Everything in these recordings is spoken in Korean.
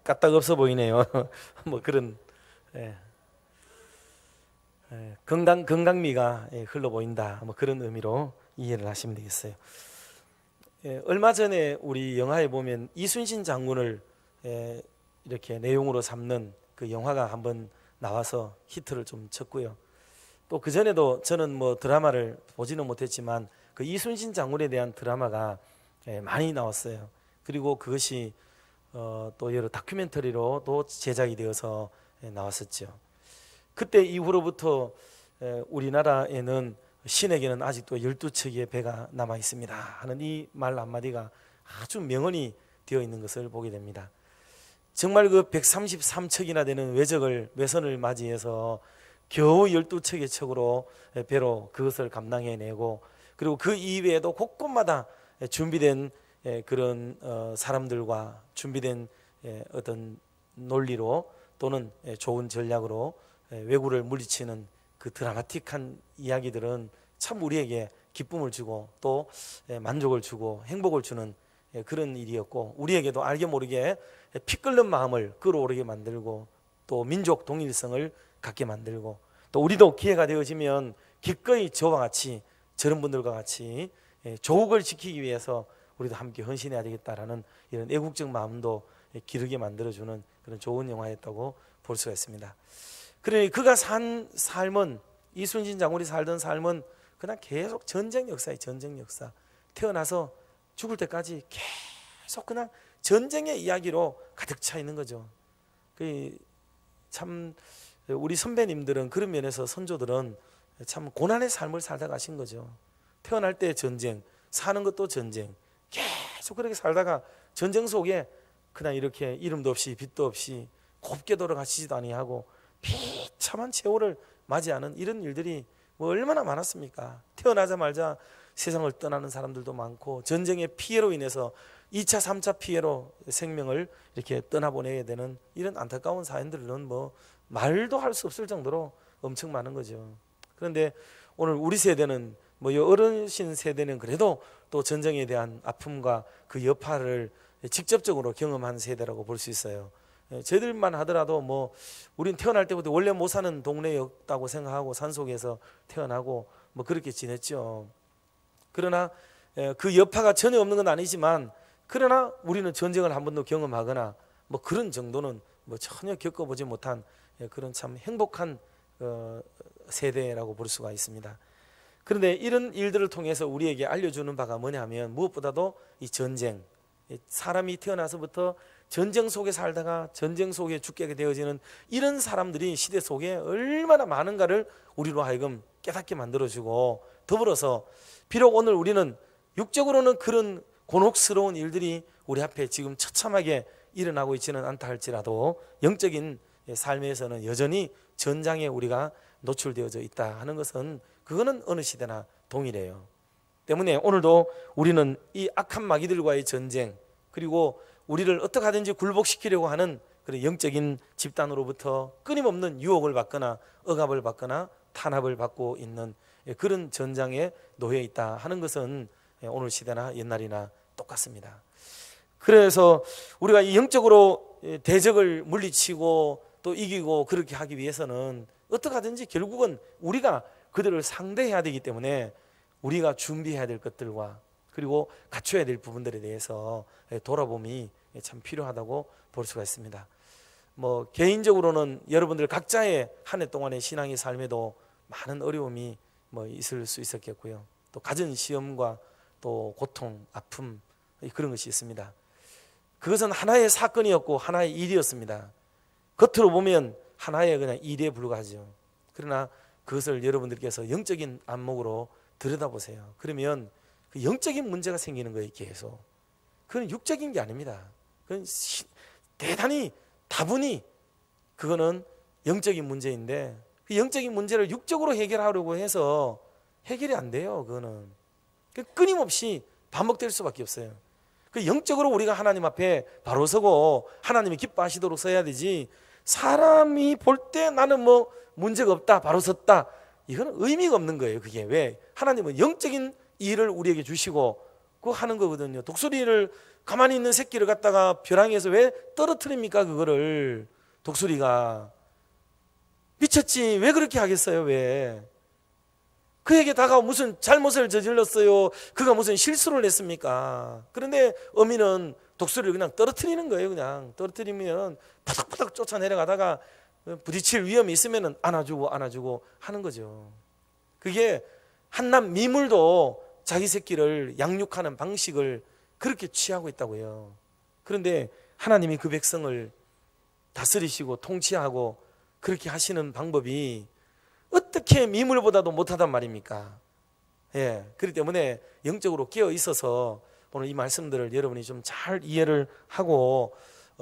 까딱 없어 보이네요. 뭐 그런 건강미가 흘러 보인다. 뭐 그런 의미로 이해를 하시면 되겠어요. 얼마 전에 우리 영화에 보면 이순신 장군을 이렇게 내용으로 삼는 그 영화가 한번 나와서 히트를 좀 쳤고요. 또 그 전에도 저는 뭐 드라마를 보지는 못했지만 그 이순신 장군에 대한 드라마가 많이 나왔어요. 그리고 그것이 또 여러 다큐멘터리로도 제작이 되어서 나왔었죠. 그때 이후로부터 우리나라에는 신에게는 아직도 12척의 배가 남아 있습니다 하는 이 말 한마디가 아주 명언이 되어 있는 것을 보게 됩니다. 정말 그 133척이나 되는 외선을 맞이해서 겨우 12척의 척으로 배로 그것을 감당해내고, 그리고 그 이외에도 곳곳마다 준비된 그런 사람들과 준비된 어떤 논리로 또는 좋은 전략으로 왜구를 물리치는 그 드라마틱한 이야기들은 참 우리에게 기쁨을 주고 또 만족을 주고 행복을 주는 그런 일이었고, 우리에게도 알게 모르게 피 끓는 마음을 끌어오르게 만들고 또 민족 동일성을 갖게 만들고, 또 우리도 기회가 되어지면 기꺼이 저와 같이 저런 분들과 같이 조국을 지키기 위해서 우리도 함께 헌신해야 되겠다라는 이런 애국적 마음도 기르게 만들어주는 그런 좋은 영화였다고 볼 수가 있습니다. 그러니 그가 산 삶은, 이순신 장군이 살던 삶은 그냥 계속 전쟁 역사예요. 전쟁 역사. 태어나서 죽을 때까지 계속 그냥 전쟁의 이야기로 가득 차 있는 거죠. 참 우리 선배님들은 그런 면에서 선조들은 참 고난의 삶을 살다 가신 거죠. 태어날 때 전쟁, 사는 것도 전쟁, 계속 그렇게 살다가 전쟁 속에 그냥 이렇게 이름도 없이 빛도 없이 곱게 돌아가시지도 아니하고 비참한 세월을 맞이하는 이런 일들이 뭐 얼마나 많았습니까? 태어나자마자 세상을 떠나는 사람들도 많고, 전쟁의 피해로 인해서 2차, 3차 피해로 생명을 이렇게 떠나보내야 되는 이런 안타까운 사연들은 뭐 말도 할 수 없을 정도로 엄청 많은 거죠. 그런데 오늘 우리 세대는 뭐 어르신 세대는 그래도 또 전쟁에 대한 아픔과 그 여파를 직접적으로 경험한 세대라고 볼 수 있어요. 저희들만 하더라도 뭐 우린 태어날 때부터 원래 못 사는 동네였다고 생각하고 산속에서 태어나고 뭐 그렇게 지냈죠. 그러나 그 여파가 전혀 없는 건 아니지만, 그러나 우리는 전쟁을 한 번도 경험하거나 뭐 그런 정도는 뭐 전혀 겪어보지 못한 그런 참 행복한 세대라고 볼 수가 있습니다. 그런데 이런 일들을 통해서 우리에게 알려주는 바가 뭐냐면, 무엇보다도 이 전쟁, 사람이 태어나서부터 전쟁 속에 살다가 전쟁 속에 죽게 되어지는 이런 사람들이 시대 속에 얼마나 많은가를 우리로 하여금 깨닫게 만들어주고, 더불어서 비록 오늘 우리는 육적으로는 그런 곤혹스러운 일들이 우리 앞에 지금 처참하게 일어나고 있지는 않다 할지라도 영적인 삶에서는 여전히 전장에 우리가 노출되어져 있다 하는 것은, 그거는 어느 시대나 동일해요. 때문에 오늘도 우리는 이 악한 마귀들과의 전쟁, 그리고 우리를 어떻게 하든지 굴복시키려고 하는 그런 영적인 집단으로부터 끊임없는 유혹을 받거나 억압을 받거나 탄압을 받고 있는 그런 전장에 놓여 있다 하는 것은 오늘 시대나 옛날이나 똑같습니다. 그래서 우리가 이 영적으로 대적을 물리치고 또 이기고 그렇게 하기 위해서는 어떻게 하든지 결국은 우리가 그들을 상대해야 되기 때문에 우리가 준비해야 될 것들과 그리고 갖춰야 될 부분들에 대해서 돌아봄이 참 필요하다고 볼 수가 있습니다. 뭐 개인적으로는 여러분들 각자의 한 해 동안의 신앙의 삶에도 많은 어려움이 뭐 있을 수 있었겠고요. 또 갖은 시험과 또 고통, 아픔 그런 것이 있습니다. 그것은 하나의 사건이었고 하나의 일이었습니다. 겉으로 보면 하나의 그냥 일에 불과하죠. 그러나 그것을 여러분들께서 영적인 안목으로 들여다보세요. 그러면 그 영적인 문제가 생기는 거예요. 계속. 그건 육적인 게 아닙니다. 그건 대단히 다분히 그거는 영적인 문제인데, 그 영적인 문제를 육적으로 해결하려고 해서 해결이 안 돼요. 그거는 끊임없이 반복될 수밖에 없어요. 그 영적으로 우리가 하나님 앞에 바로 서고 하나님이 기뻐하시도록 서야 되지, 사람이 볼 때 나는 뭐 문제가 없다, 바로 섰다, 이거는 의미가 없는 거예요. 그게 왜? 하나님은 영적인 일을 우리에게 주시고 그거 하는 거거든요. 독수리를 가만히 있는 새끼를 갖다가 벼랑에서 왜 떨어뜨립니까? 그거를 독수리가 미쳤지. 왜 그렇게 하겠어요? 왜? 그에게 다가와 무슨 잘못을 저질렀어요? 그가 무슨 실수를 했습니까? 그런데 어미는 독수리를 그냥 떨어뜨리는 거예요. 그냥 떨어뜨리면 바닥바닥 쫓아내려가다가 부딪힐 위험이 있으면 안아주고 하는 거죠. 그게 한낱 미물도 자기 새끼를 양육하는 방식을 그렇게 취하고 있다고요. 그런데 하나님이 그 백성을 다스리시고 통치하고 그렇게 하시는 방법이 어떻게 미물보다도 못하단 말입니까? 예, 그렇기 때문에 영적으로 깨어 있어서 오늘 이 말씀들을 여러분이 좀 잘 이해를 하고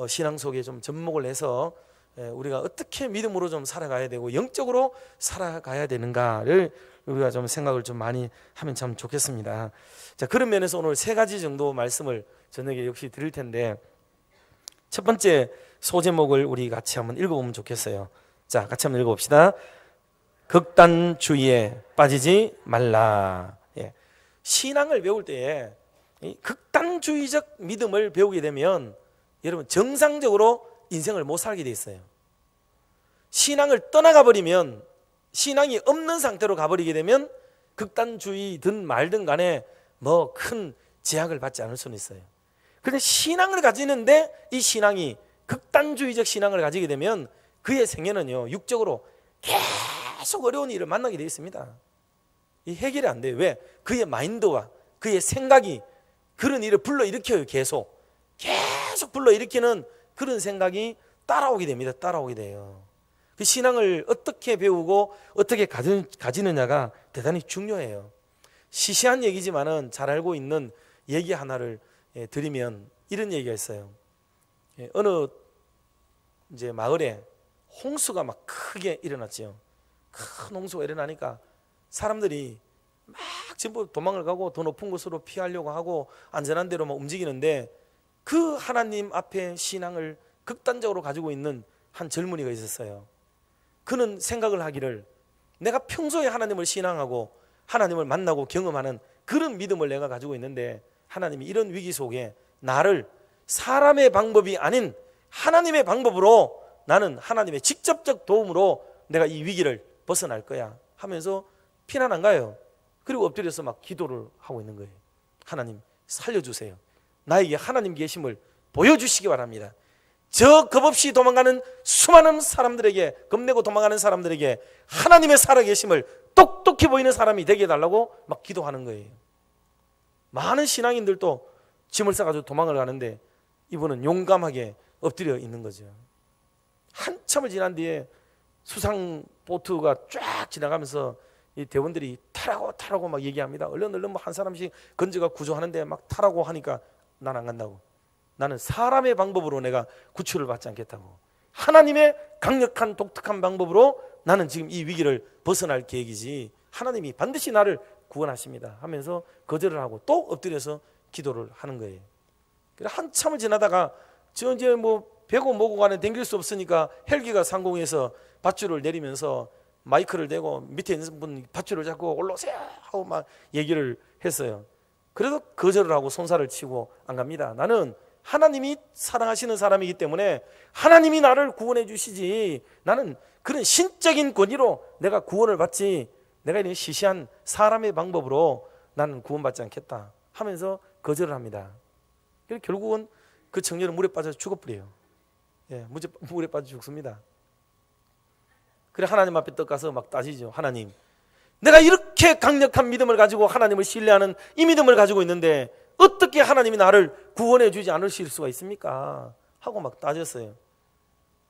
신앙 속에 좀 접목을 해서 우리가 어떻게 믿음으로 좀 살아가야 되고 영적으로 살아가야 되는가를 우리가 좀 생각을 좀 많이 하면 참 좋겠습니다. 자, 그런 면에서 오늘 세 가지 정도 말씀을 저녁에 역시 드릴 텐데, 첫 번째 소제목을 우리 같이 한번 읽어보면 좋겠어요. 자, 같이 한번 읽어봅시다. 극단주의에 빠지지 말라. 예. 신앙을 배울 때에 이 극단주의적 믿음을 배우게 되면 여러분 정상적으로 인생을 못 살게 돼 있어요. 신앙을 떠나가 버리면, 신앙이 없는 상태로 가버리게 되면 극단주의든 말든 간에 뭐 큰 제약을 받지 않을 수는 있어요. 그런데 신앙을 가지는데 이 신앙이 극단주의적 신앙을 가지게 되면 그의 생애는요 육적으로 계속 어려운 일을 만나게 되어 있습니다. 이 해결이 안 돼요. 왜? 그의 마인드와 그의 생각이 그런 일을 불러일으켜요. 계속 불러일으키는 그런 생각이 따라오게 됩니다. 따라오게 돼요. 그 신앙을 어떻게 배우고 어떻게 가지느냐가 대단히 중요해요. 시시한 얘기지만은 잘 알고 있는 얘기 하나를 드리면 이런 얘기가 있어요. 어느 이제 마을에 홍수가 막 크게 일어났지요. 큰 홍수가 일어나니까 사람들이 막 전부 도망을 가고 더 높은 곳으로 피하려고 하고 안전한 데로 막 움직이는데, 그 하나님 앞에 신앙을 극단적으로 가지고 있는 한 젊은이가 있었어요. 그는 생각을 하기를, 내가 평소에 하나님을 신앙하고 하나님을 만나고 경험하는 그런 믿음을 내가 가지고 있는데 하나님이 이런 위기 속에 나를 사람의 방법이 아닌 하나님의 방법으로, 나는 하나님의 직접적 도움으로 내가 이 위기를 벗어날 거야 하면서 피난한 가요. 그리고 엎드려서 막 기도를 하고 있는 거예요. 하나님 살려주세요. 나에게 하나님 계심을 보여주시기 바랍니다. 저 겁없이 도망가는 수많은 사람들에게, 겁내고 도망가는 사람들에게 하나님의 살아계심을 똑똑히 보이는 사람이 되게 해달라고 막 기도하는 거예요. 많은 신앙인들도 짐을 싸가지고 도망을 가는데 이분은 용감하게 엎드려 있는 거죠. 한참을 지난 뒤에 수상 보트가 쫙 지나가면서 이 대원들이 타라고 막 얘기합니다. 얼른 뭐 한 사람씩 건져가 구조하는데 막 타라고 하니까 난 안 간다고. 나는 사람의 방법으로 내가 구출을 받지 않겠다고. 하나님의 강력한 독특한 방법으로 나는 지금 이 위기를 벗어날 계획이지, 하나님이 반드시 나를 구원하십니다 하면서 거절을 하고 또 엎드려서 기도를 하는 거예요. 그래서 한참을 지나다가 저 이제 뭐 배고 뭐고 간에 댕길 수 없으니까 헬기가 상공에서 밧줄을 내리면서 마이크를 대고 밑에 있는 분 밧줄을 잡고 올라오세요 하고 막 얘기를 했어요. 그래도 거절을 하고 손살을 치고 안 갑니다. 나는 하나님이 사랑하시는 사람이기 때문에 하나님이 나를 구원해 주시지, 나는 그런 신적인 권위로 내가 구원을 받지, 내가 이런 시시한 사람의 방법으로 나는 구원받지 않겠다 하면서 거절을 합니다. 그래서 결국은 그 청년은 물에 빠져서 죽어버려요. 예, 물에 빠져 죽습니다. 그래 하나님 앞에 떡가서 막 따지죠. 하나님, 내가 이렇게 강력한 믿음을 가지고 하나님을 신뢰하는 이 믿음을 가지고 있는데 어떻게 하나님이 나를 구원해 주지 않으실 수가 있습니까? 하고 막 따졌어요.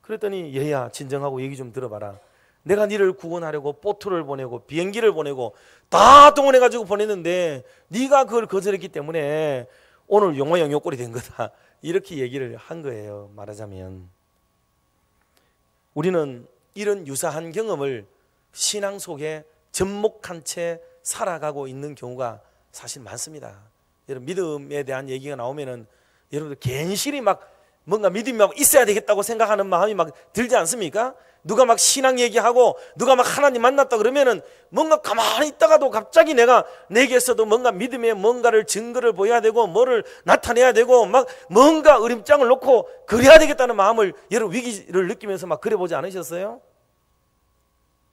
그랬더니 얘야 진정하고 얘기 좀 들어봐라. 내가 너를 구원하려고 보트를 보내고 비행기를 보내고 다 동원해 가지고 보냈는데 네가 그걸 거절했기 때문에 오늘 용화영 요꼴이 된 거다. 이렇게 얘기를 한 거예요. 말하자면 우리는 이런 유사한 경험을 신앙 속에 접목한 채 살아가고 있는 경우가 사실 많습니다. 여러분 믿음에 대한 얘기가 나오면은 여러분들 괜시리 막 뭔가 믿음이 막 있어야 되겠다고 생각하는 마음이 막 들지 않습니까? 누가 막 신앙 얘기하고 누가 막 하나님 만났다 그러면은 뭔가 가만히 있다가도 갑자기 내게서도 뭔가 믿음의 뭔가를 증거를 보여야 되고 뭐를 나타내야 되고 막 뭔가 으림장을 놓고 그래야 되겠다는 마음을 여러분 위기를 느끼면서 막 그래 보지 않으셨어요?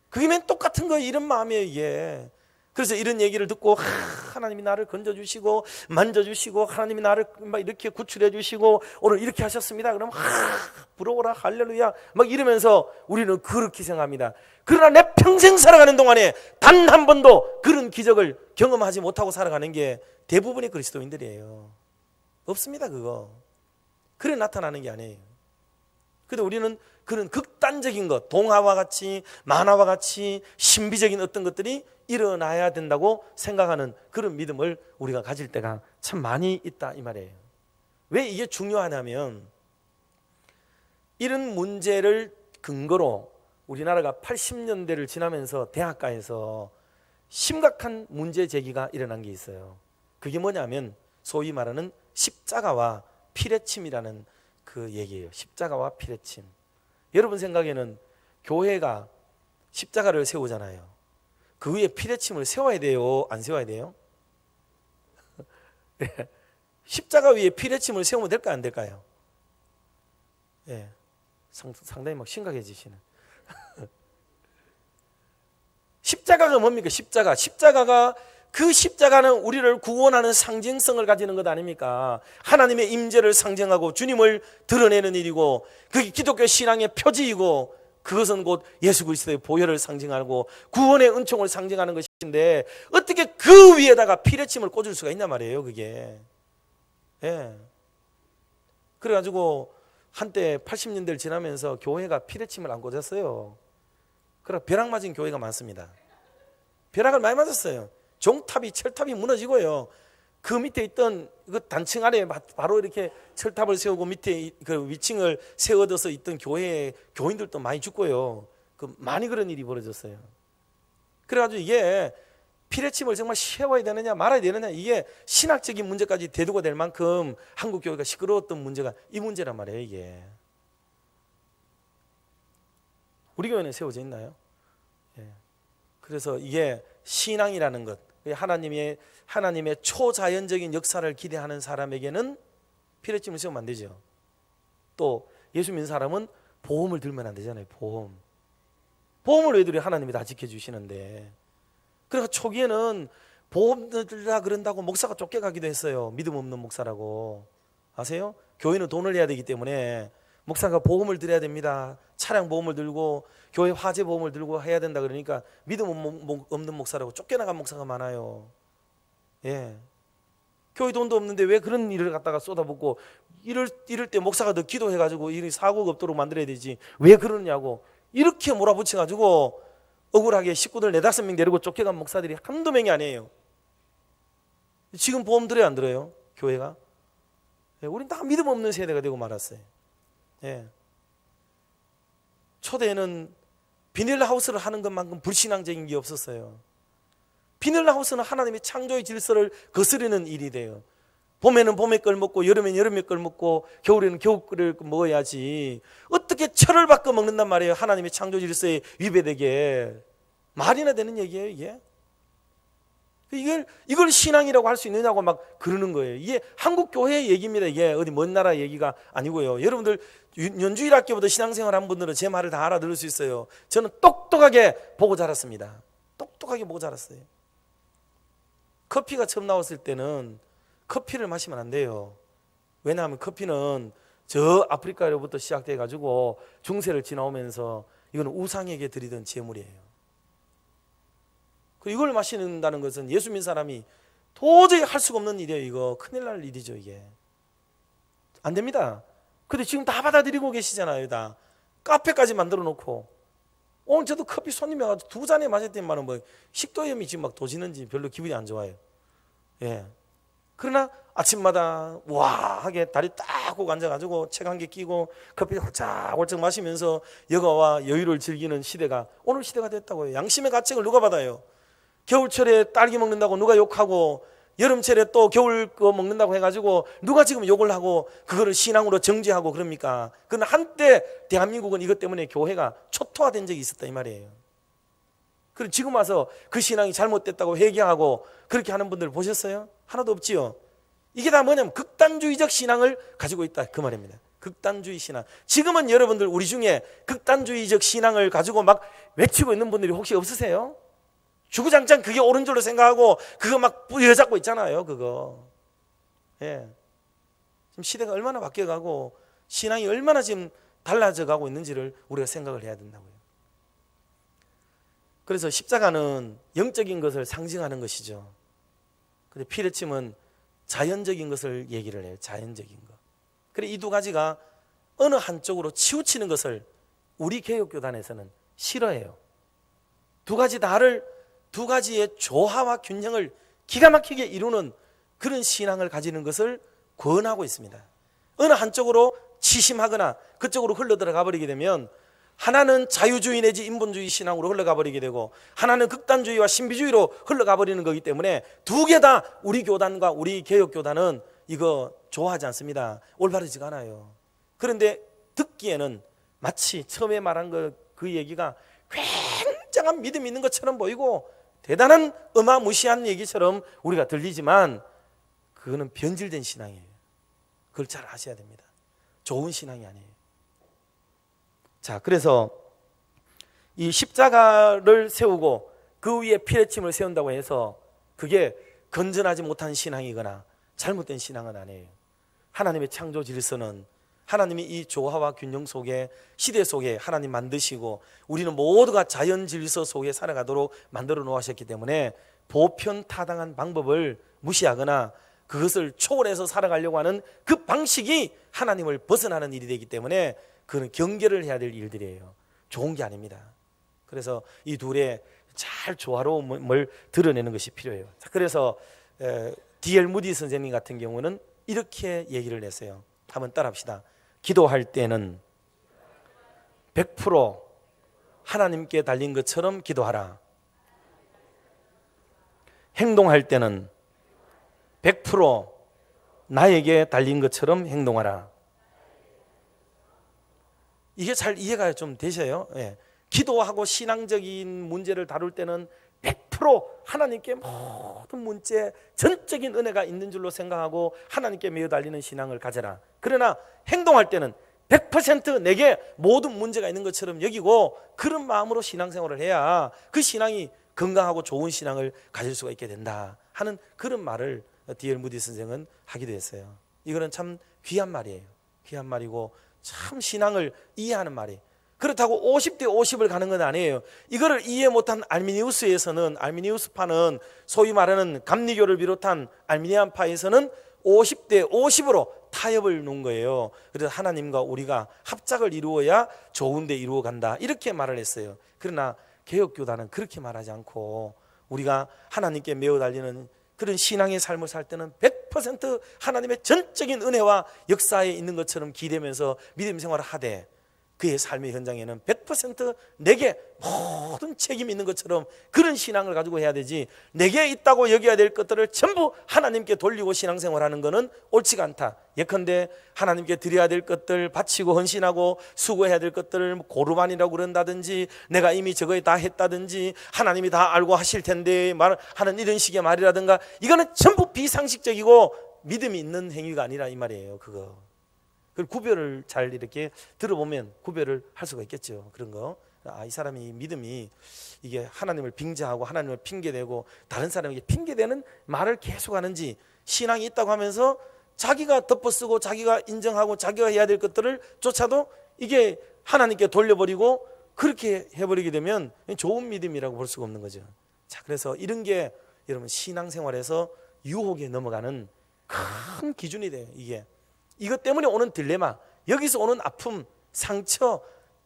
그게 맨 똑같은 거예요. 이런 마음이에요, 이게. 그래서 이런 얘기를 듣고 하나님이 나를 건져주시고 만져주시고 하나님이 나를 막 이렇게 구출해 주시고 오늘 이렇게 하셨습니다. 그러면 부러워라 할렐루야 막 이러면서 우리는 그렇게 생각합니다. 그러나 내 평생 살아가는 동안에 단 한 번도 그런 기적을 경험하지 못하고 살아가는 게 대부분의 그리스도인들이에요. 없습니다, 그거. 그래 나타나는 게 아니에요. 그런데 우리는 그런 극단적인 것, 동화와 같이 만화와 같이 신비적인 어떤 것들이 일어나야 된다고 생각하는 그런 믿음을 우리가 가질 때가 참 많이 있다 이 말이에요. 왜 이게 중요하냐면 이런 문제를 근거로 우리나라가 80년대를 지나면서 대학가에서 심각한 문제 제기가 일어난 게 있어요. 그게 뭐냐면 소위 말하는 십자가와 피뢰침이라는 그 얘기예요. 십자가와 피뢰침. 여러분 생각에는 교회가 십자가를 세우잖아요. 그 위에 피뢰침을 세워야 돼요? 안 세워야 돼요? 십자가 위에 피뢰침을 세우면 될까요? 안 될까요? 예, 상당히 막 심각해지시는. 십자가가 뭡니까? 십자가가 그 십자가는 우리를 구원하는 상징성을 가지는 것 아닙니까? 하나님의 임재를 상징하고 주님을 드러내는 일이고 그게 기독교 신앙의 표지이고 그것은 곧 예수 그리스도의 보혈을 상징하고 구원의 은총을 상징하는 것인데 어떻게 그 위에다가 피뢰침을 꽂을 수가 있단 말이에요, 그게. 예. 그래가지고 한때 80년대를 지나면서 교회가 피뢰침을 안 꽂았어요. 그래 벼락 맞은 교회가 많습니다. 벼락을 많이 맞았어요. 종탑이 철탑이 무너지고요. 그 밑에 있던 그 단층 아래에 바로 이렇게 철탑을 세우고 밑에 그 위층을 세워둬서 있던 교회의 교인들도 많이 죽고요. 많이 그런 일이 벌어졌어요. 그래가지고 이게 피뢰침을 정말 세워야 되느냐 말아야 되느냐 이게 신학적인 문제까지 대두가 될 만큼 한국 교회가 시끄러웠던 문제가 이 문제란 말이에요, 이게. 우리 교회는 세워져 있나요? 예. 그래서 이게 신앙이라는 것, 하나님의 초자연적인 역사를 기대하는 사람에게는 피뢰침을 세우면 안 되죠. 또 예수 믿는 사람은 보험을 들면 안 되잖아요. 보험을 왜 들어요? 하나님이 다 지켜주시는데. 그래서 초기에는 보험 들라 그런다고 목사가 쫓겨가기도 했어요. 믿음 없는 목사라고. 아세요? 교회는 돈을 내야 되기 때문에 목사가 보험을 들여야 됩니다. 차량 보험을 들고 교회 화재 보험을 들고 해야 된다 그러니까 믿음 없는 목사라고 쫓겨나간 목사가 많아요. 예. 교회 돈도 없는데 왜 그런 일을 갖다가 쏟아붓고 이럴 때 목사가 더 기도해가지고 이 사고가 없도록 만들어야 되지 왜 그러냐고 이렇게 몰아붙여가지고 억울하게 식구들 4-5명 데리고 쫓겨간 목사들이 한두 명이 아니에요. 지금 보험 들어요 안 들어요? 교회가? 예, 우린 다 믿음 없는 세대가 되고 말았어요. 예. 초대에는 비닐하우스를 하는 것만큼 불신앙적인 게 없었어요. 비닐하우스는 하나님의 창조의 질서를 거스르는 일이 돼요. 봄에는 봄의 걸 먹고 여름에는 여름의 걸 먹고 겨울에는 겨울 걸 먹어야지 어떻게 철을 바꿔 먹는단 말이에요. 하나님의 창조 질서에 위배되게. 말이나 되는 얘기예요, 이게? 이걸 신앙이라고 할 수 있느냐고 막 그러는 거예요. 이게 한국 교회의 얘기입니다. 이게 어디 먼 나라 얘기가 아니고요. 여러분들 연주일학교부터 신앙생활 한 분들은 제 말을 다 알아들을 수 있어요. 저는 똑똑하게 보고 자랐습니다. 똑똑하게 보고 자랐어요. 커피가 처음 나왔을 때는 커피를 마시면 안 돼요. 왜냐하면 커피는 저 아프리카로부터 시작돼 가지고 중세를 지나오면서 이건 우상에게 드리던 제물이에요. 이걸 마시는다는 것은 예수 믿는 사람이 도저히 할 수가 없는 일이에요. 이거 큰일 날 일이죠. 이게 안 됩니다. 근데 지금 다 받아들이고 계시잖아요. 다 카페까지 만들어 놓고 오늘 저도 커피 손님이 와가지고 2잔에 마셨더니만은 뭐 식도염이 지금 막 도지는지 별로 기분이 안 좋아요. 예. 그러나 아침마다 우아하게 다리 딱 꼭 앉아가지고 책 한 개 끼고 커피 홀짝홀짝 마시면서 여가와 여유를 즐기는 시대가 오늘 시대가 됐다고요. 양심의 가책을 누가 받아요? 겨울철에 딸기 먹는다고 누가 욕하고 여름철에 또 겨울 거 먹는다고 해가지고 누가 지금 욕을 하고 그거를 신앙으로 정죄하고 그럽니까? 그러나 한때 대한민국은 이것 때문에 교회가 초토화된 적이 있었다 이 말이에요. 그럼 지금 와서 그 신앙이 잘못됐다고 회개하고 그렇게 하는 분들 보셨어요? 하나도 없지요. 이게 다 뭐냐면 극단주의적 신앙을 가지고 있다 그 말입니다. 극단주의 신앙. 지금은 여러분들 우리 중에 극단주의적 신앙을 가지고 막 외치고 있는 분들이 혹시 없으세요? 주구장창 그게 옳은 줄로 생각하고 그거 막 부여잡고 있잖아요. 그거. 예. 지금 시대가 얼마나 바뀌어가고 신앙이 얼마나 지금 달라져 가고 있는지를 우리가 생각을 해야 된다고요. 그래서 십자가는 영적인 것을 상징하는 것이죠. 근데 피레침은 자연적인 것을 얘기를 해요. 자연적인 것. 그래 이 두 가지가 어느 한쪽으로 치우치는 것을 우리 개혁교단에서는 싫어해요. 두 가지 다를 두 가지의 조화와 균형을 기가 막히게 이루는 그런 신앙을 가지는 것을 권하고 있습니다. 어느 한쪽으로 치심하거나 그쪽으로 흘러들어가 버리게 되면 하나는 자유주의 내지 인본주의 신앙으로 흘러가 버리게 되고 하나는 극단주의와 신비주의로 흘러가 버리는 거기 때문에 두 개 다 우리 교단과 우리 개혁교단은 이거 좋아하지 않습니다. 올바르지가 않아요. 그런데 듣기에는 마치 처음에 말한 그 얘기가 굉장한 믿음이 있는 것처럼 보이고 대단한 어마무시한 얘기처럼 우리가 들리지만 그거는 변질된 신앙이에요. 그걸 잘 아셔야 됩니다. 좋은 신앙이 아니에요. 자, 그래서 이 십자가를 세우고 그 위에 피레침을 세운다고 해서 그게 건전하지 못한 신앙이거나 잘못된 신앙은 아니에요. 하나님의 창조 질서는 하나님이 이 조화와 균형 속에 시대 속에 하나님 만드시고 우리는 모두가 자연 질서 속에 살아가도록 만들어 놓으셨기 때문에 보편타당한 방법을 무시하거나 그것을 초월해서 살아가려고 하는 그 방식이 하나님을 벗어나는 일이 되기 때문에 그는 경계를 해야 될 일들이에요. 좋은 게 아닙니다. 그래서 이 둘의 잘 조화로움을 드러내는 것이 필요해요. 그래서 D.L. 무디 선생님 같은 경우는 이렇게 얘기를 했어요. 한번 따라합시다. 기도할 때는 100% 하나님께 달린 것처럼 기도하라. 행동할 때는 100% 나에게 달린 것처럼 행동하라. 이게 잘 이해가 좀 되셔요? 예. 기도하고 신앙적인 문제를 다룰 때는 100% 하나님께 모든 문제 전적인 은혜가 있는 줄로 생각하고 하나님께 매어 달리는 신앙을 가져라. 그러나 행동할 때는 100% 내게 모든 문제가 있는 것처럼 여기고 그런 마음으로 신앙생활을 해야 그 신앙이 건강하고 좋은 신앙을 가질 수가 있게 된다 하는 그런 말을 D.L. 무디 선생은 하기도 했어요. 이거는 참 귀한 말이에요. 귀한 말이고 참 신앙을 이해하는 말이에요. 그렇다고 50대 50을 가는 건 아니에요. 이거를 이해 못한 알미니우스에서는, 알미니우스파는 소위 말하는 감리교를 비롯한 알미니안파에서는 50대 50으로 타협을 놓은 거예요. 그래서 하나님과 우리가 합작을 이루어야 좋은 데 이루어 간다 이렇게 말을 했어요. 그러나 개혁교단은 그렇게 말하지 않고 우리가 하나님께 매어 달리는 그런 신앙의 삶을 살 때는 100% 하나님의 전적인 은혜와 역사에 있는 것처럼 기대면서 믿음 생활을 하되 그의 삶의 현장에는 100% 내게 모든 책임이 있는 것처럼 그런 신앙을 가지고 해야 되지, 내게 있다고 여겨야 될 것들을 전부 하나님께 돌리고 신앙생활하는 것은 옳지가 않다. 예컨대 하나님께 드려야 될 것들 바치고 헌신하고 수고해야 될 것들을 고르반이라고 그런다든지 내가 이미 저거에 다 했다든지 하나님이 다 알고 하실 텐데 하는 이런 식의 말이라든가 이거는 전부 비상식적이고 믿음이 있는 행위가 아니라 이 말이에요. 그거 그 구별을 잘 이렇게 들어보면 구별을 할 수가 있겠죠. 그런 거. 이 사람이 믿음이 이게 하나님을 빙자하고 하나님을 핑계대고 다른 사람에게 핑계대는 말을 계속하는지, 신앙이 있다고 하면서 자기가 덮어쓰고 자기가 인정하고 자기가 해야 될 것들을 쫓아도 이게 하나님께 돌려버리고 그렇게 해버리게 되면 좋은 믿음이라고 볼 수가 없는 거죠. 자, 그래서 이런 게 여러분 신앙생활에서 유혹에 넘어가는 큰 기준이 돼요. 이것 때문에 오는 딜레마, 여기서 오는 아픔, 상처,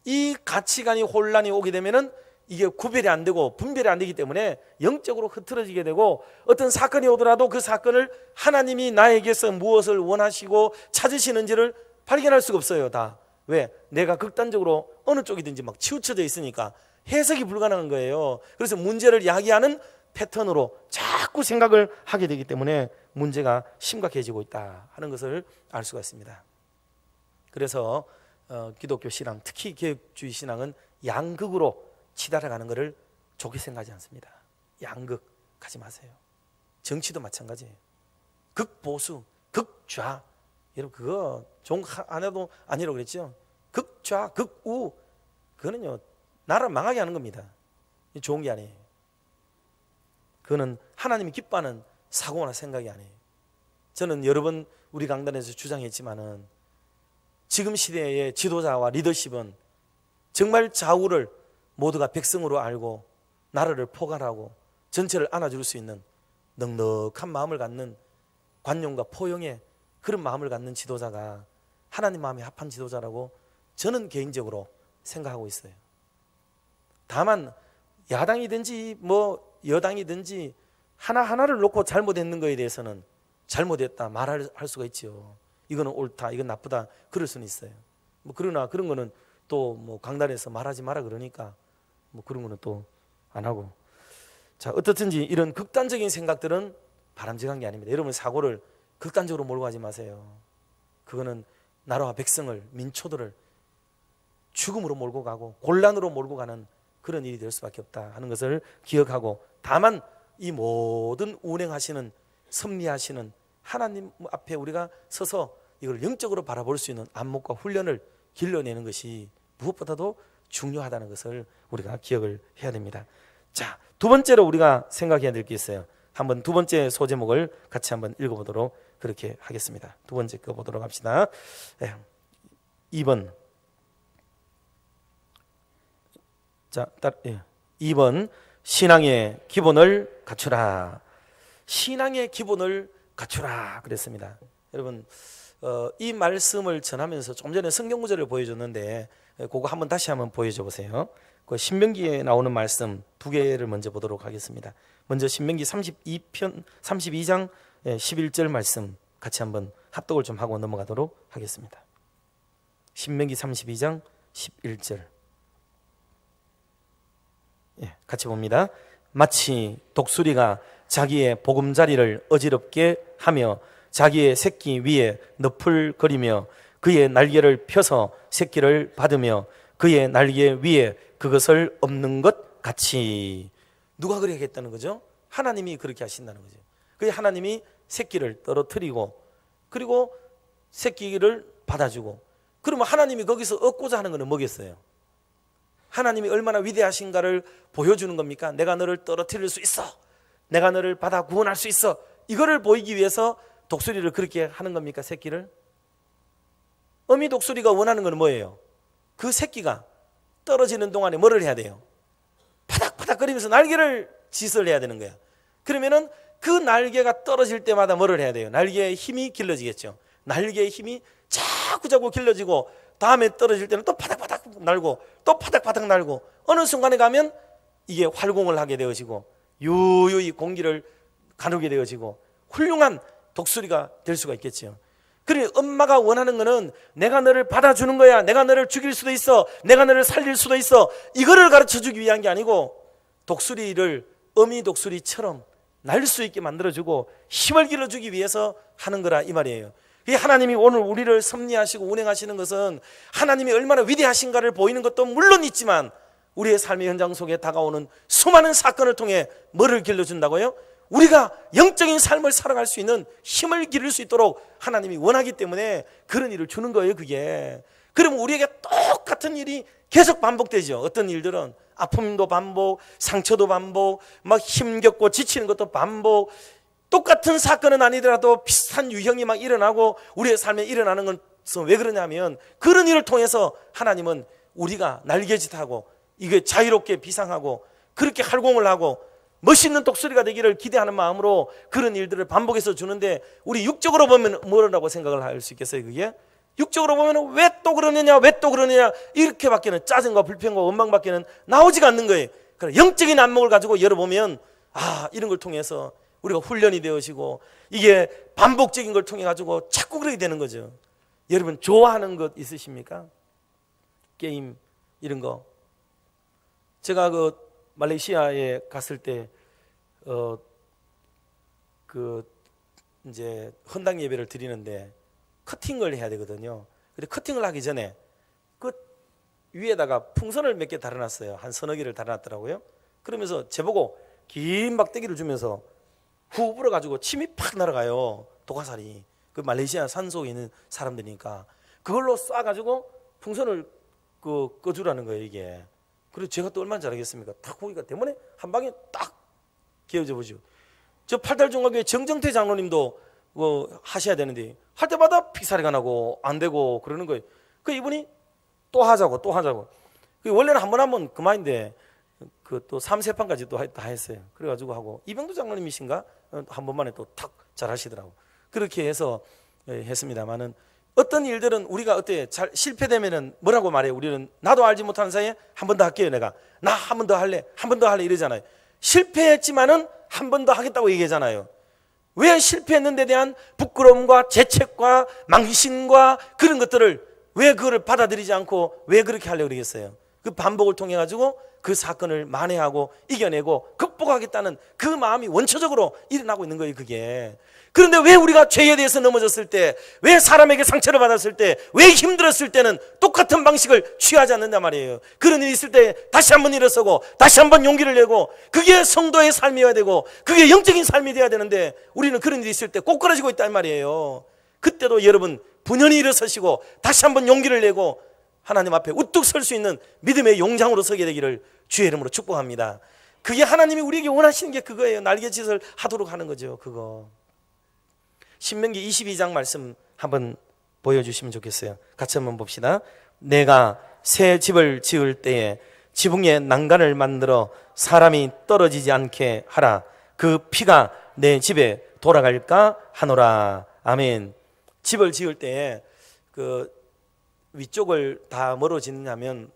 이 가치관이 혼란이 오게 되면은 이게 구별이 안 되고 분별이 안 되기 때문에 영적으로 흐트러지게 되고 어떤 사건이 오더라도 그 사건을 하나님이 나에게서 무엇을 원하시고 찾으시는지를 발견할 수가 없어요. 다. 왜? 내가 극단적으로 어느 쪽이든지 막 치우쳐져 있으니까 해석이 불가능한 거예요. 그래서 문제를 야기하는 패턴으로 자꾸 생각을 하게 되기 때문에 문제가 심각해지고 있다 하는 것을 알 수가 있습니다. 그래서 기독교 신앙, 특히 개혁주의 신앙은 양극으로 치달아가는 것을 좋게 생각하지 않습니다. 양극 가지 마세요. 정치도 마찬가지예요. 극보수, 극좌. 여러분 그거 종 하나도 아니라고 그랬죠. 극좌, 극우. 그거는요 나라 망하게 하는 겁니다. 좋은 게 아니에요. 그거는 하나님이 기뻐하는 사고나 생각이 아니에요. 저는 여러 번 우리 강단에서 주장했지만은 지금 시대의 지도자와 리더십은 정말 좌우를 모두가 백성으로 알고 나라를 포괄하고 전체를 안아줄 수 있는 넉넉한 마음을 갖는 관용과 포용의 그런 마음을 갖는 지도자가 하나님 마음에 합한 지도자라고 저는 개인적으로 생각하고 있어요. 다만 야당이든지 뭐 여당이든지 하나하나를 놓고 잘못했는 거에 대해서는 잘못했다 말할 수가 있죠. 이거는 옳다, 이건 나쁘다 그럴 수는 있어요. 뭐 그러나 그런 거는 또 뭐 강단에서 말하지 마라 그러니까 뭐 그런 거는 또 안 하고. 자, 어떻든지 이런 극단적인 생각들은 바람직한 게 아닙니다. 여러분 사고를 극단적으로 몰고 가지 마세요. 그거는 나라와 백성을, 민초들을 죽음으로 몰고 가고 곤란으로 몰고 가는 그런 일이 될 수밖에 없다 하는 것을 기억하고, 다만 이 모든 운행하시는 섭리하시는 하나님 앞에 우리가 서서 이걸 영적으로 바라볼 수 있는 안목과 훈련을 길러내는 것이 무엇보다도 중요하다는 것을 우리가 기억을 해야 됩니다. 자, 두 번째로 우리가 생각해야 될 게 있어요. 한번 두 번째 소제목을 같이 한번 읽어보도록 그렇게 하겠습니다. 두 번째 거 보도록 합시다. 2번. 자, 2번 신앙의 기본을 갖추라. 신앙의 기본을 갖추라 그랬습니다. 여러분 이 말씀을 전하면서 조금 전에 성경 구절을 보여줬는데 그거 한번 다시 한번 보여줘 보세요. 그 신명기에 나오는 말씀 두 개를 먼저 보도록 하겠습니다. 먼저 신명기 32장 11절 말씀 같이 한번 합독을 좀 하고 넘어가도록 하겠습니다. 신명기 32장 11절 같이 봅니다. 마치 독수리가 자기의 보금자리를 어지럽게 하며 자기의 새끼 위에 너풀거리며 그의 날개를 펴서 새끼를 받으며 그의 날개 위에 그것을 엎는 것 같이. 누가 그렇게 하겠다는 거죠? 하나님이 그렇게 하신다는 거죠. 그게 하나님이 새끼를 떨어뜨리고 그리고 새끼를 받아주고, 그러면 하나님이 거기서 얻고자 하는 것은 뭐겠어요? 하나님이 얼마나 위대하신가를 보여주는 겁니까? 내가 너를 떨어뜨릴 수 있어, 내가 너를 받아 구원할 수 있어, 이거를 보이기 위해서 독수리를 그렇게 하는 겁니까? 새끼를? 어미 독수리가 원하는 건 뭐예요? 그 새끼가 떨어지는 동안에 뭐를 해야 돼요? 파닥파닥거리면서 날개를 짓을 해야 되는 거야. 그러면은 그 날개가 떨어질 때마다 뭐를 해야 돼요? 날개의 힘이 길러지겠죠. 날개의 힘이 자꾸 길러지고 다음에 떨어질 때는 또 파닥파닥 날고 또 파닥파닥 날고 어느 순간에 가면 이게 활공을 하게 되어지고 유유히 공기를 가누게 되어지고 훌륭한 독수리가 될 수가 있겠죠. 그래 엄마가 원하는 거는 내가 너를 받아주는 거야. 내가 너를 죽일 수도 있어, 내가 너를 살릴 수도 있어, 이거를 가르쳐주기 위한 게 아니고 독수리를 어미 독수리처럼 날 수 있게 만들어주고 힘을 길러주기 위해서 하는 거라 이 말이에요. 하나님이 오늘 우리를 섭리하시고 운행하시는 것은 하나님이 얼마나 위대하신가를 보이는 것도 물론 있지만 우리의 삶의 현장 속에 다가오는 수많은 사건을 통해 뭐를 길러준다고요? 우리가 영적인 삶을 살아갈 수 있는 힘을 기를 수 있도록 하나님이 원하기 때문에 그런 일을 주는 거예요. 그게 그러면 우리에게 똑같은 일이 계속 반복되죠. 어떤 일들은 아픔도 반복, 상처도 반복, 막 힘겹고 지치는 것도 반복, 똑같은 사건은 아니더라도 비슷한 유형이 막 일어나고 우리의 삶에 일어나는 것은 왜 그러냐면 그런 일을 통해서 하나님은 우리가 날개짓하고 이게 자유롭게 비상하고 그렇게 활공을 하고 멋있는 독수리가 되기를 기대하는 마음으로 그런 일들을 반복해서 주는데, 우리 육적으로 보면 뭐라고 생각을 할 수 있겠어요? 그게 육적으로 보면 왜 또 그러느냐 왜 또 그러느냐 이렇게밖에는 짜증과 불평과 원망밖에는 나오지가 않는 거예요. 그러나 영적인 안목을 가지고 열어보면 이런 걸 통해서 우리가 훈련이 되어지고 이게 반복적인 걸 통해 가지고 자꾸 그렇게 되는 거죠. 여러분 좋아하는 것 있으십니까? 게임 이런 거. 제가 그 말레이시아에 갔을 때 이제 헌당 예배를 드리는데 커팅을 해야 되거든요. 근데 커팅을 하기 전에 그 위에다가 풍선을 몇 개 달아놨어요. 한 서너 개를 달아놨더라고요. 그러면서 제보고 긴 막대기를 주면서 후 불어가지고 침이 팍 날아가요. 독화살이. 그 말레이시아 산속에 있는 사람들이니까 그걸로 쏴가지고 풍선을 꺼주라는 거예요, 이게. 그래서 제가 또 얼마나 잘하겠습니까? 딱 고기가 대문에 한 방에 딱 개어져 보죠. 저 팔달중학교의 정정태 장로님도 하셔야 되는데 할 때마다 피살이가 나고 안 되고 그러는 거예요. 그 이분이 또 하자고. 원래는 한 번 하면 그만인데 그 또 3세판까지 또 다 했어요. 그래가지고 하고 이병두 장로님이신가 한 번만에 또 탁 잘하시더라고. 그렇게 해서 했습니다만은 어떤 일들은 우리가 어때 잘 실패되면은 뭐라고 말해요? 우리는 나도 알지 못하는 사이에 한 번 더 할게요. 내가 나 한 번 더 할래, 한 번 더 할래 이러잖아요. 실패했지만은 한 번 더 하겠다고 얘기하잖아요. 왜 실패했는데 대한 부끄러움과 죄책과 망신과 그런 것들을 왜 그거를 받아들이지 않고 왜 그렇게 하려고 그러겠어요? 그 반복을 통해 가지고 그 사건을 만회하고 이겨내고 극복하겠다는 그 마음이 원초적으로 일어나고 있는 거예요, 그게. 그런데 왜 우리가 죄에 대해서 넘어졌을 때, 왜 사람에게 상처를 받았을 때, 왜 힘들었을 때는 똑같은 방식을 취하지 않는단 말이에요. 그런 일이 있을 때 다시 한번 일어서고 다시 한번 용기를 내고 그게 성도의 삶이어야 되고 그게 영적인 삶이 돼야 되는데 우리는 그런 일이 있을 때 꼬꾸라지고 있단 말이에요. 그때도 여러분 분연히 일어서시고 다시 한번 용기를 내고 하나님 앞에 우뚝 설 수 있는 믿음의 용장으로 서게 되기를 주의 이름으로 축복합니다. 그게 하나님이 우리에게 원하시는 게 그거예요. 날개짓을 하도록 하는 거죠. 그거. 신명기 22장 말씀 한번 보여주시면 좋겠어요. 같이 한번 봅시다. 내가 새 집을 지을 때에 지붕에 난간을 만들어 사람이 떨어지지 않게 하라. 그 피가 내 집에 돌아갈까 하노라. 아멘. 집을 지을 때에 그 위쪽을 다 뭐로 짓느냐면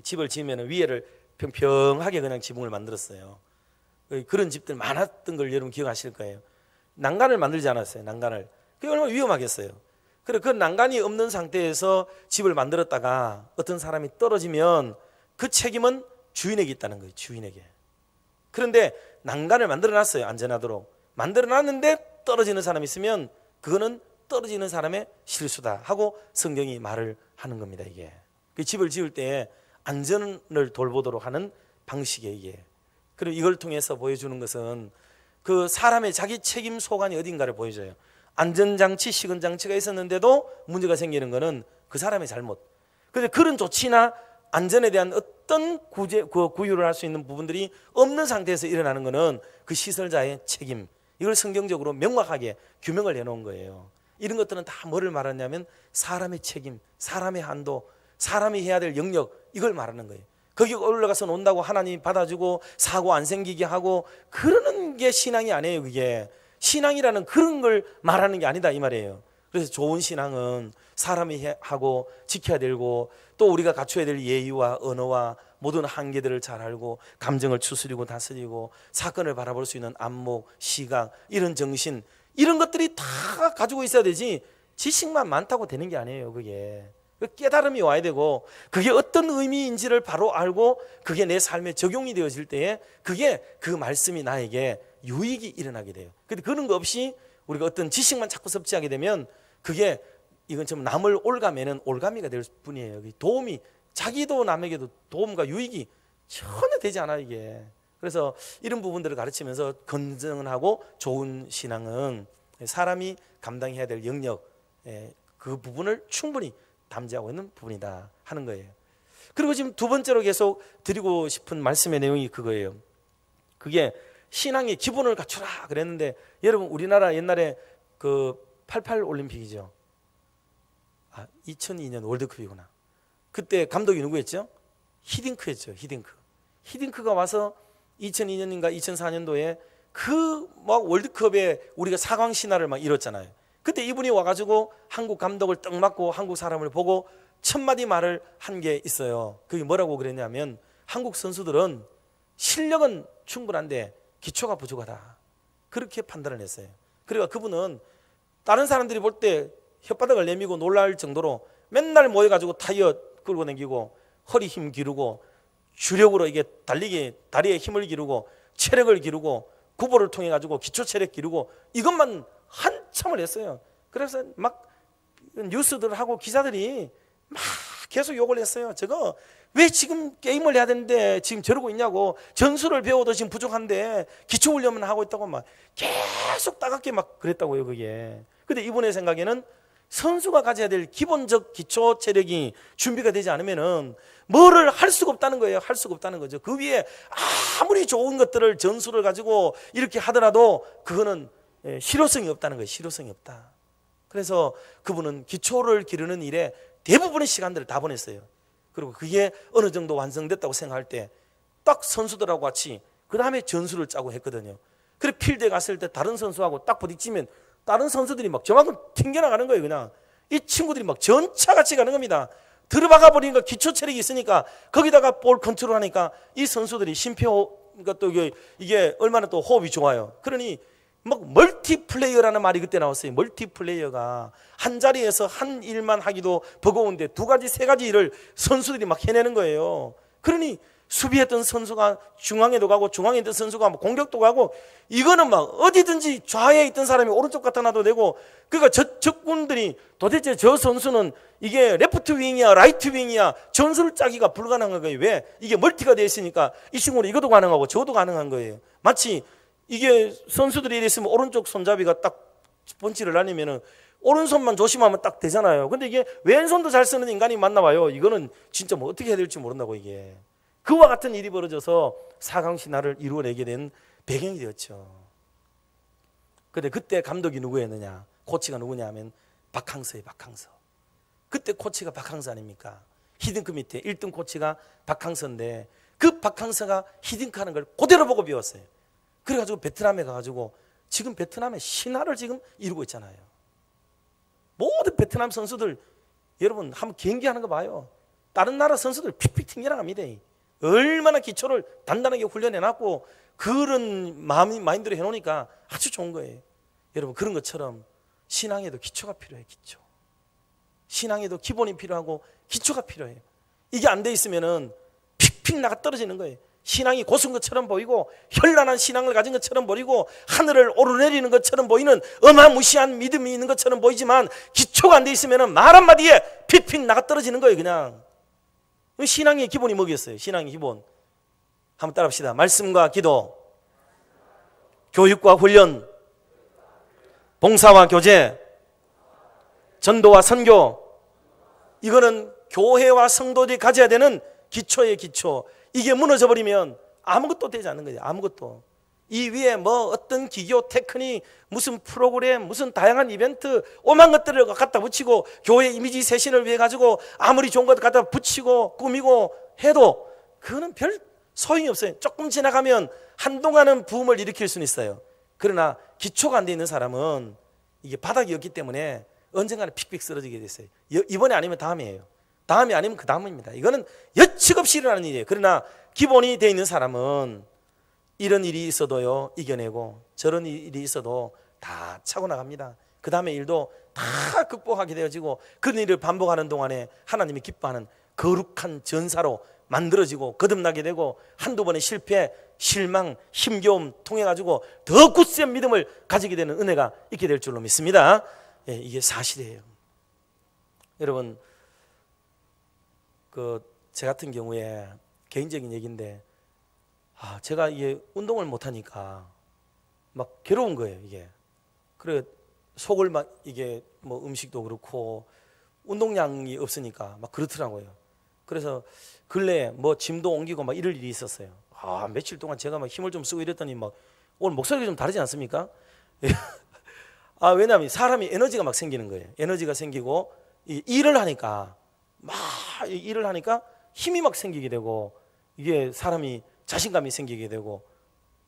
집을 지으면 위에를 평평하게 그냥 지붕을 만들었어요. 그런 집들 많았던 걸 여러분 기억하실 거예요. 난간을 만들지 않았어요. 난간을. 그게 얼마나 위험하겠어요. 그래 그 난간이 없는 상태에서 집을 만들었다가 어떤 사람이 떨어지면 그 책임은 주인에게 있다는 거예요. 주인에게. 그런데 난간을 만들어놨어요. 안전하도록. 만들어놨는데 떨어지는 사람이 있으면 그거는 떨어지는 사람의 실수다 하고 성경이 말을 하는 겁니다. 이게 그 집을 지을 때 안전을 돌보도록 하는 방식이에요. 이게. 그리고 이걸 통해서 보여주는 것은 그 사람의 자기 책임 소관이 어딘가를 보여줘요. 안전장치, 시건장치가 있었는데도 문제가 생기는 것은 그 사람의 잘못. 그런데 그런 조치나 안전에 대한 어떤 구유를 할 수 있는 부분들이 없는 상태에서 일어나는 것은 그 시설자의 책임. 이걸 성경적으로 명확하게 규명을 해놓은 거예요. 이런 것들은 다 뭐를 말하냐면 사람의 책임, 사람의 한도, 사람이 해야 될 영역, 이걸 말하는 거예요. 거기 올라가서 논다고 하나님이 받아주고 사고 안 생기게 하고 그러는 게 신앙이 아니에요. 그게 신앙이라는 그런 걸 말하는 게 아니다 이 말이에요. 그래서 좋은 신앙은 사람이 하고 지켜야 되고 또 우리가 갖춰야 될 예의와 언어와 모든 한계들을 잘 알고 감정을 추스리고 다스리고 사건을 바라볼 수 있는 안목, 시각, 이런 정신, 이런 것들이 다 가지고 있어야 되지 지식만 많다고 되는 게 아니에요. 그게 깨달음이 와야 되고 그게 어떤 의미인지를 바로 알고 그게 내 삶에 적용이 되어질 때에 그게 그 말씀이 나에게 유익이 일어나게 돼요. 근데 그런 거 없이 우리가 어떤 지식만 자꾸 섭취하게 되면 그게 이건 좀 남을 올가매는 올가미가 될 뿐이에요. 도움이 자기도 남에게도 도움과 유익이 전혀 되지 않아요. 이게. 그래서 이런 부분들을 가르치면서 건전하고 좋은 신앙은 사람이 감당해야 될 영역 그 부분을 충분히 담지하고 있는 부분이다 하는 거예요. 그리고 지금 두 번째로 계속 드리고 싶은 말씀의 내용이 그거예요. 그게 신앙의 기본을 갖추라 그랬는데 여러분 우리나라 옛날에 그 88 올림픽이죠. 2002년 월드컵이구나. 그때 감독이 누구였죠? 히딩크였죠. 히딩크가 와서 2002년인가 2004년도에 그 막 월드컵에 우리가 사강 신화를 막 이뤘잖아요. 그때 이분이 와가지고 한국 감독을 딱 맞고 한국 사람을 보고 첫 마디 말을 한 게 있어요. 그게 뭐라고 그랬냐면 한국 선수들은 실력은 충분한데 기초가 부족하다. 그렇게 판단을 했어요. 그러니까 그분은 다른 사람들이 볼 때 혓바닥을 내밀고 놀랄 정도로 맨날 모여가지고 타이어 끌고 다니고 허리 힘 기르고 주력으로 이게 달리기 다리에 힘을 기르고 체력을 기르고 구보를 통해 가지고 기초 체력 기르고 이것만 한참을 했어요. 그래서 막 뉴스들 하고 기자들이 막 계속 욕을 했어요. 저거 왜 지금 게임을 해야 되는데 지금 저러고 있냐고. 전술을 배워도 지금 부족한데 기초훈련만 하고 있다고 막 계속 따갑게 막 그랬다고요, 그게. 근데 이분의 생각에는 선수가 가져야 될 기본적 기초 체력이 준비가 되지 않으면은 뭐를 할 수가 없다는 거예요. 할 수가 없다는 거죠. 그 위에 아무리 좋은 것들을 전술을 가지고 이렇게 하더라도 그거는 실효성이 없다는 거예요. 실효성이 없다. 그래서 그분은 기초를 기르는 일에 대부분의 시간들을 다 보냈어요. 그리고 그게 어느 정도 완성됐다고 생각할 때 딱 선수들하고 같이 그 다음에 전술을 짜고 했거든요. 그래 필드에 갔을 때 다른 선수하고 딱 부딪히면 다른 선수들이 막 저만큼 튕겨나가는 거예요. 그냥 이 친구들이 막 전차같이 가는 겁니다. 들어박아 버리니까 기초 체력이 있으니까 거기다가 볼 컨트롤하니까 이 선수들이 심폐호가 또 이게 얼마나 또 호흡이 좋아요. 그러니 막 멀티플레이어라는 말이 그때 나왔어요. 멀티플레이어가 한 자리에서 한 일만 하기도 버거운데 두 가지 세 가지 일을 선수들이 막 해내는 거예요. 그러니 수비했던 선수가 중앙에도 가고 중앙에 있던 선수가 공격도 가고 이거는 막 어디든지 좌에 있던 사람이 오른쪽 갖다 놔도 되고 그러니까 적군들이 도대체 저 선수는 이게 레프트 윙이야 라이트 윙이야 전술을 짜기가 불가능한 거예요. 왜? 이게 멀티가 되어 있으니까 이 친구는 이것도 가능하고 저것도 가능한 거예요. 마치 이게 선수들이 이랬으면 오른쪽 손잡이가 딱 펀치를 날리면은 오른손만 조심하면 딱 되잖아요. 근데 이게 왼손도 잘 쓰는 인간이 맞나 봐요. 이거는 진짜 뭐 어떻게 해야 될지 모른다고 이게. 그와 같은 일이 벌어져서 4강 신화를 이루어내게 된 배경이 되었죠. 근데 그때 감독이 누구였느냐? 코치가 누구냐 하면 박항서예요. 박항서. 그때 코치가 박항서 아닙니까? 히딩크 밑에 1등 코치가 박항서인데 그 박항서가 히딩크 하는 걸 그대로 보고 배웠어요. 그래가지고 베트남에 가가지고 지금 베트남의 신화를 지금 이루고 있잖아요. 모든 베트남 선수들 여러분 한번 경기하는 거 봐요. 다른 나라 선수들 픽픽 튕겨나갑니다. 얼마나 기초를 단단하게 훈련해놨고 그런 마인드로 해놓으니까 아주 좋은 거예요. 여러분 그런 것처럼 신앙에도 기초가 필요해요. 기초. 신앙에도 기본이 필요하고 기초가 필요해요. 이게 안 돼 있으면은 픽픽 나가 떨어지는 거예요. 신앙이 고순 것처럼 보이고 현란한 신앙을 가진 것처럼 보이고 하늘을 오르내리는 것처럼 보이는 어마무시한 믿음이 있는 것처럼 보이지만 기초가 안 돼 있으면은 말 한마디에 픽픽 나가 떨어지는 거예요. 그냥. 신앙의 기본이 뭐겠어요? 신앙의 기본. 한번 따라합시다. 말씀과 기도, 교육과 훈련, 봉사와 교제, 전도와 선교. 이거는 교회와 성도들이 가져야 되는 기초의 기초. 이게 무너져버리면 아무것도 되지 않는 거예요. 아무것도. 이 위에 뭐 어떤 기교 테크닉 무슨 프로그램 무슨 다양한 이벤트 오만 것들을 갖다 붙이고 교회 이미지 쇄신을 위해 가지고 아무리 좋은 것 갖다 붙이고 꾸미고 해도 그거는 별 소용이 없어요. 조금 지나가면 한동안은 부흥을 일으킬 수는 있어요. 그러나 기초가 안 돼 있는 사람은 이게 바닥이 없기 때문에 언젠가는 픽픽 쓰러지게 됐어요. 이번에 아니면 다음이에요. 다음이 아니면 그 다음입니다. 이거는 예측 없이 일어나는 일이에요. 그러나 기본이 돼 있는 사람은 이런 일이 있어도요 이겨내고 저런 일이 있어도 다 차고 나갑니다. 그 다음에 일도 다 극복하게 되어지고 그런 일을 반복하는 동안에 하나님이 기뻐하는 거룩한 전사로 만들어지고 거듭나게 되고 한두 번의 실패, 실망, 힘겨움 통해 가지고 더 굳센 믿음을 가지게 되는 은혜가 있게 될 줄로 믿습니다. 예, 이게 사실이에요. 여러분 제 같은 경우에 개인적인 얘기인데 제가 이게 운동을 못하니까 막 괴로운 거예요, 이게. 그래, 속을 막 이게 뭐 음식도 그렇고 운동량이 없으니까 막 그렇더라고요. 그래서 근래에 뭐 짐도 옮기고 막 이럴 일이 있었어요. 며칠 동안 제가 막 힘을 좀 쓰고 이랬더니 막 오늘 목소리가 좀 다르지 않습니까? 왜냐하면 사람이 에너지가 막 생기는 거예요. 에너지가 생기고 일을 하니까 힘이 막 생기게 되고 이게 사람이 자신감이 생기게 되고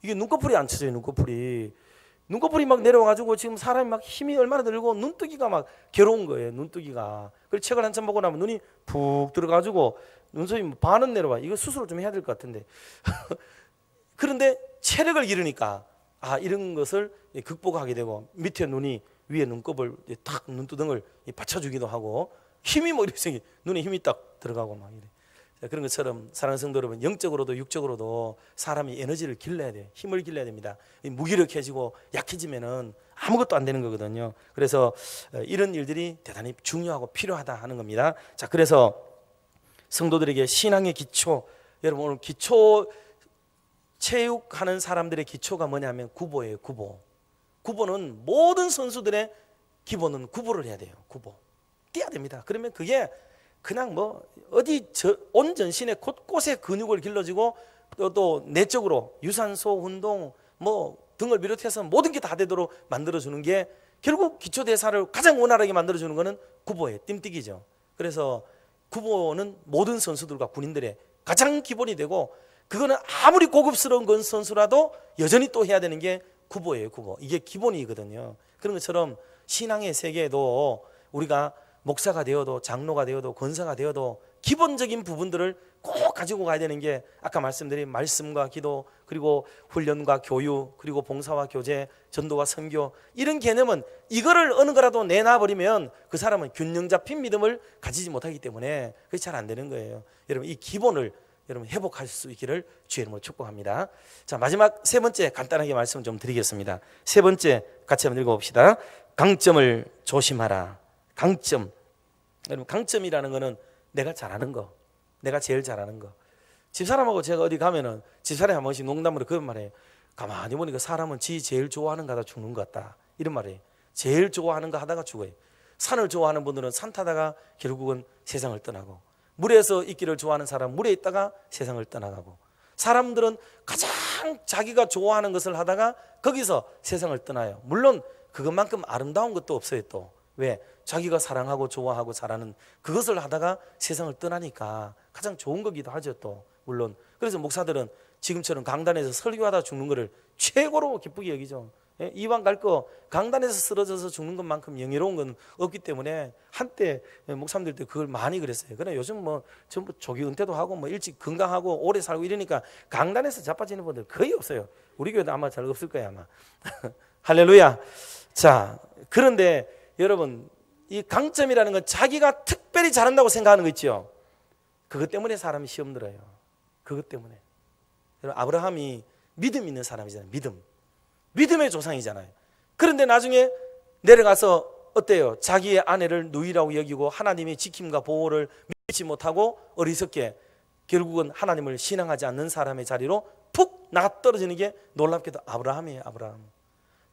이게 눈꺼풀이 안 쳐져요. 눈꺼풀이 막 내려와가지고 지금 사람이 막 힘이 얼마나 들고 눈뜨기가 막 괴로운 거예요. 눈뜨기가. 그래서 책을 한참 보고 나면 눈이 푹 들어가지고 눈썹이 반은 내려와. 이거 수술을 좀 해야 될 것 같은데. 그런데 체력을 기르니까 이런 것을 극복하게 되고 밑에 눈이 위에 눈곱을 탁 눈두덩을 받쳐주기도 하고 힘이 뭐 이렇게 눈에 힘이 딱 들어가고 막 이래. 그런 것처럼 사랑하는 성도 여러분, 영적으로도 육적으로도 사람이 에너지를 길러야 돼요. 힘을 길러야 됩니다. 무기력해지고 약해지면은 아무것도 안 되는 거거든요. 그래서 이런 일들이 대단히 중요하고 필요하다 하는 겁니다. 자, 그래서 성도들에게 신앙의 기초, 여러분 오늘 기초 체육하는 사람들의 기초가 뭐냐면 구보예요. 구보는 모든 선수들의 기본은 구보를 해야 돼요. 구보 뛰어야 됩니다. 그러면 그게 그냥 뭐 어디 온 전신에 곳곳에 근육을 길러지고 또 내적으로 유산소 운동 뭐 등을 비롯해서 모든 게 다 되도록 만들어주는 게 결국 기초대사를 가장 원활하게 만들어주는 거는 구보예요. 뜀뛰기죠. 그래서 구보는 모든 선수들과 군인들의 가장 기본이 되고, 그거는 아무리 고급스러운 건 선수라도 여전히 또 해야 되는 게 구보예요. 구보. 이게 기본이거든요. 그런 것처럼 신앙의 세계에도 우리가 목사가 되어도 장로가 되어도 권사가 되어도 기본적인 부분들을 꼭 가지고 가야 되는 게 아까 말씀드린 말씀과 기도, 그리고 훈련과 교육, 그리고 봉사와 교제, 전도와 선교, 이런 개념은 이거를 어느 거라도 내놔버리면 그 사람은 균형 잡힌 믿음을 가지지 못하기 때문에 그게 잘 안 되는 거예요. 여러분 이 기본을 여러분 회복할 수 있기를 주의 이름으로 축복합니다. 자, 마지막 세 번째 간단하게 말씀 좀 드리겠습니다. 세 번째 같이 한번 읽어봅시다. 강점을 조심하라. 강점. 여러분 강점이라는 거는 내가 잘하는 거, 내가 제일 잘하는 거. 집사람하고 제가 어디 가면은 집사람이 한 번씩 농담으로 그런 말해요. 가만히 보니까 사람은 지 제일 좋아하는 거 하다 죽는 것 같다, 이런 말이에요. 제일 좋아하는 거 하다가 죽어요. 산을 좋아하는 분들은 산 타다가 결국은 세상을 떠나고, 물에서 있기를 좋아하는 사람은 물에 있다가 세상을 떠나가고, 사람들은 가장 자기가 좋아하는 것을 하다가 거기서 세상을 떠나요. 물론 그것만큼 아름다운 것도 없어요. 또 왜? 자기가 사랑하고 좋아하고 잘하는 그것을 하다가 세상을 떠나니까 가장 좋은 거기도 하죠. 또 물론 그래서 목사들은 지금처럼 강단에서 설교하다 죽는 거를 최고로 기쁘게 여기죠. 이왕 갈 거 강단에서 쓰러져서 죽는 것만큼 영예로운 건 없기 때문에 한때 목사님들 때 그걸 많이 그랬어요. 그러나 요즘 뭐 전부 조기 은퇴도 하고 뭐 일찍 건강하고 오래 살고 이러니까 강단에서 자빠지는 분들 거의 없어요. 우리 교회도 아마 잘 없을 거예요 아마. 할렐루야. 자, 그런데 여러분 이 강점이라는 건 자기가 특별히 잘한다고 생각하는 거 있죠. 그것 때문에 사람이 시험 들어요. 그것 때문에. 여러분 아브라함이 믿음 있는 사람이잖아요. 믿음의 조상이잖아요. 그런데 나중에 내려가서 어때요? 자기의 아내를 누이라고 여기고 하나님의 지킴과 보호를 믿지 못하고 어리석게 결국은 하나님을 신앙하지 않는 사람의 자리로 푹 나가떨어지는 게 놀랍게도 아브라함이에요. 아브라함.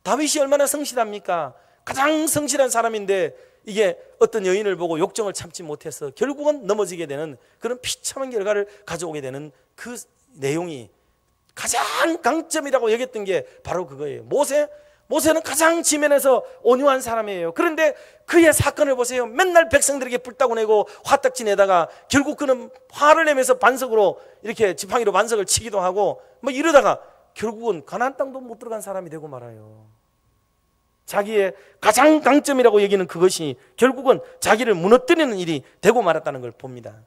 다윗이 얼마나 성실합니까? 가장 성실한 사람인데 이게 어떤 여인을 보고 욕정을 참지 못해서 결국은 넘어지게 되는 그런 비참한 결과를 가져오게 되는 그 내용이 가장 강점이라고 여겼던 게 바로 그거예요. 모세는 가장 지면에서 온유한 사람이에요. 그런데 그의 사건을 보세요. 맨날 백성들에게 불따고 내고 화딱지 내다가 결국 그는 화를 내면서 반석으로 이렇게 지팡이로 반석을 치기도 하고 뭐 이러다가 결국은 가나안 땅도 못 들어간 사람이 되고 말아요. 자기의 가장 강점이라고 여기는 그것이 결국은 자기를 무너뜨리는 일이 되고 말았다는 걸 봅니다.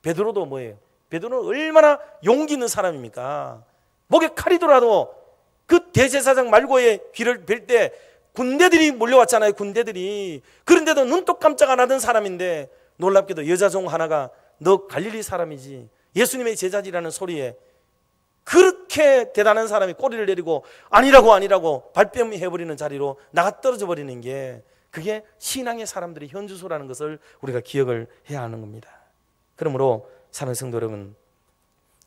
베드로도 뭐예요? 베드로는 얼마나 용기 있는 사람입니까? 목에 칼이 돌아도 그 대제사장 말고의 귀를 뵐 때 군대들이 몰려왔잖아요. 군대들이. 그런데도 눈도 깜짝 안 하던 사람인데 놀랍게도 여자종 하나가 너 갈릴리 사람이지 예수님의 제자지라는 소리에 그렇게 대단한 사람이 꼬리를 내리고 아니라고 발뺌이 해버리는 자리로 나가 떨어져 버리는 게 그게 신앙의 사람들의 현주소라는 것을 우리가 기억을 해야 하는 겁니다. 그러므로 사랑하는 성도 여러분,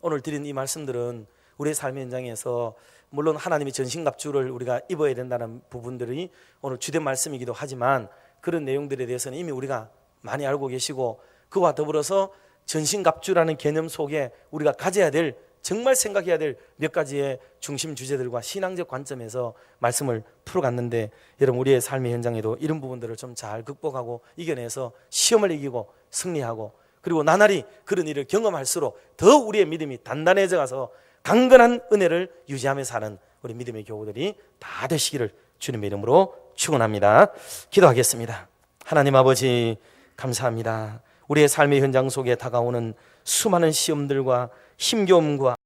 오늘 드린 이 말씀들은 우리의 삶의 현장에서 물론 하나님의 전신갑주를 우리가 입어야 된다는 부분들이 오늘 주된 말씀이기도 하지만 그런 내용들에 대해서는 이미 우리가 많이 알고 계시고 그와 더불어서 전신갑주라는 개념 속에 우리가 가져야 될 정말 생각해야 될 몇 가지의 중심 주제들과 신앙적 관점에서 말씀을 풀어갔는데 여러분 우리의 삶의 현장에도 이런 부분들을 좀 잘 극복하고 이겨내서 시험을 이기고 승리하고 그리고 나날이 그런 일을 경험할수록 더 우리의 믿음이 단단해져 가서 강건한 은혜를 유지하며 사는 우리 믿음의 교우들이 다 되시기를 주님의 이름으로 축원합니다. 기도하겠습니다. 하나님 아버지 감사합니다. 우리의 삶의 현장 속에 다가오는 수많은 시험들과 힘겨움과